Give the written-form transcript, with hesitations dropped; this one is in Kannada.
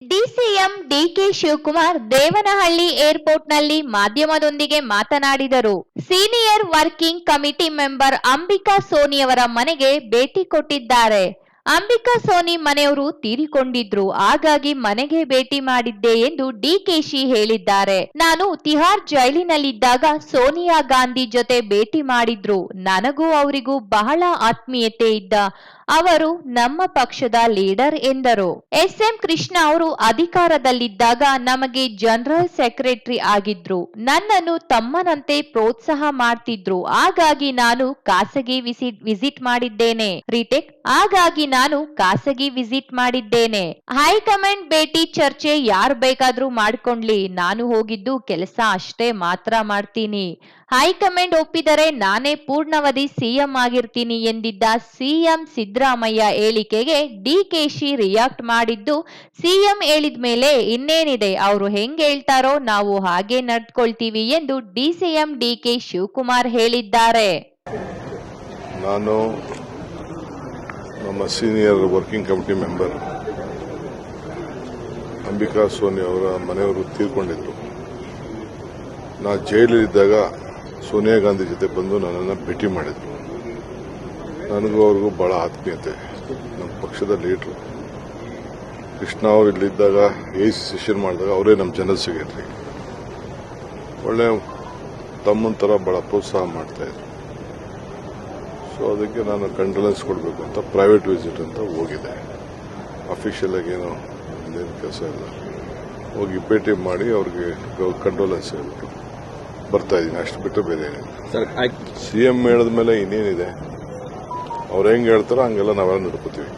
ಡಿಸಿಎಂ ಡಿಕೆ ಶಿವಕುಮಾರ್ ದೇವನಹಳ್ಳಿ ಏರ್ಪೋರ್ಟ್ನಲ್ಲಿ ಮಾಧ್ಯಮದೊಂದಿಗೆ ಮಾತನಾಡಿದರು. Senior working committee member Ambika ಸೋನಿಯವರ ಮನೆಗೆ ಭೇಟಿ ಕೊಟ್ಟಿದ್ದಾರೆ. ಅಂಬಿಕಾ ಸೋನಿ ಮನೆಯವರು ತೀರಿಕೊಂಡಿದ್ರು, ಹಾಗಾಗಿ ಮನೆಗೆ ಭೇಟಿ ಮಾಡಿದ್ದೆ ಎಂದು ಡಿಕೆಶಿ ಹೇಳಿದ್ದಾರೆ. ನಾನು ತಿಹಾರ್ ಜೈಲಿನಲ್ಲಿದ್ದಾಗ ಸೋನಿಯಾ ಗಾಂಧಿ ಜೊತೆ ಭೇಟಿ ಮಾಡಿದ್ರು. ನನಗೂ ಅವರಿಗೂ ಬಹಳ ಆತ್ಮೀಯತೆ ಇದ್ದ ಅವರು ನಮ್ಮ ಪಕ್ಷದ ಲೀಡರ್ ಎಂದರು. ಎಸ್ಎಂ ಕೃಷ್ಣ ಅವರು ಅಧಿಕಾರದಲ್ಲಿದ್ದಾಗ ನಮಗೆ ಜನರಲ್ ಸೆಕ್ರೆಟರಿ ಆಗಿದ್ರು. ನನ್ನನ್ನು ತಮ್ಮನಂತೆ ಪ್ರೋತ್ಸಾಹ ಮಾಡ್ತಿದ್ರು. ಹಾಗಾಗಿ ನಾನು ಖಾಸಗಿ ವಿಸಿಟ್ ಮಾಡಿದ್ದೇನೆ. ಹೈಕಮಾಂಡ್ ಭೇಟಿ ಚರ್ಚೆ ಯಾರು ಬೇಕಾದ್ರೂ ಮಾಡ್ಕೊಂಡ್ಲಿ, ನಾನು ಹೋಗಿದ್ದು ಕೆಲಸ ಅಷ್ಟೇ ಮಾತ್ರ ಮಾಡ್ತೀನಿ. ಹೈಕಮಾಂಡ್ ಒಪ್ಪಿದರೆ ನಾನೇ ಪೂರ್ಣಾವಧಿ ಸಿಎಂ ಆಗಿರ್ತೀನಿ ಎಂದಿದ್ದ ಸಿಎಂ ಸಿದ್ದರಾಮಯ್ಯ ಹೇಳಿಕೆಗೆ ಡಿಕೆಶಿ ರಿಯಾಕ್ಟ್ ಮಾಡಿದ್ದು, ಸಿಎಂ ಹೇಳಿದ ಮೇಲೆ ಇನ್ನೇನಿದೆ, ಅವರು ಹೆಂಗ್ ಹೇಳ್ತಾರೋ ನಾವು ಹಾಗೆ ನಡ್ಕೊಳ್ತೀವಿ ಎಂದು ಡಿಸಿಎಂ ಡಿಕೆ ಶಿವಕುಮಾರ್ ಹೇಳಿದ್ದಾರೆ. ನಾನು ನಮ್ಮ senior working committee member Ambika Soni ಅವರ ಮನೆಯವರು ತೀರ್ಕೊಂಡಿದ್ರು. ನಾ ಜೈಲಲ್ಲಿದ್ದಾಗ ಸೋನಿಯಾ ಗಾಂಧಿ ಜೊತೆ ಬಂದು ನನ್ನನ್ನು ಭೇಟಿ ಮಾಡಿದ್ರು. ನನಗೂ ಅವ್ರಿಗೂ ಬಹಳ ಆತ್ಮೀಯತೆ. ನಮ್ಮ ಪಕ್ಷದ ಲೀಡ್ರು ಕೃಷ್ಣ ಅವರು ಇಲ್ಲಿದ್ದಾಗ ಸೆಷನ್ ಮಾಡಿದಾಗ ಅವರೇ ನಮ್ಮ ಜನರಲ್ ಸೆಕ್ರೆಟರಿ. ಒಳ್ಳೆ ತಮ್ಮನ ಥರ ಬಹಳ ಪ್ರೋತ್ಸಾಹ ಮಾಡ್ತಾಯಿದ್ರು. ಸೊ ಅದಕ್ಕೆ ನಾನು ಕಂಡೋಲೆನ್ಸ್ ಕೊಡಬೇಕು ಅಂತ ಪ್ರೈವೇಟ್ ವಿಸಿಟ್ ಅಂತ ಹೋಗಿದ್ದೆ. ಅಫಿಷಿಯಲ್ ಆಗಿ ಏನೋ ಕೆಲಸ ಇಲ್ಲ, ಹೋಗಿ ಭೇಟಿ ಮಾಡಿ ಅವ್ರಿಗೆ ಕಂಡೋಲೆನ್ಸ್ ಹೇಳ್ಬಿಟ್ಟು ಬರ್ತಾ ಇದ್ದೀನಿ. ಅಷ್ಟು ಬಿಟ್ಟು ಬೇರೆ ಏನಿಲ್ಲ. ಸಿಎಂ ಹೇಳಿದ ಮೇಲೆ ಇನ್ನೇನಿದೆ, ಅವ್ರು ಹೆಂಗೆ ಹೇಳ್ತಾರೋ ಹಂಗೆಲ್ಲ ನಾವೆಲ್ಲ ನಡ್ಕೋತೀವಿ.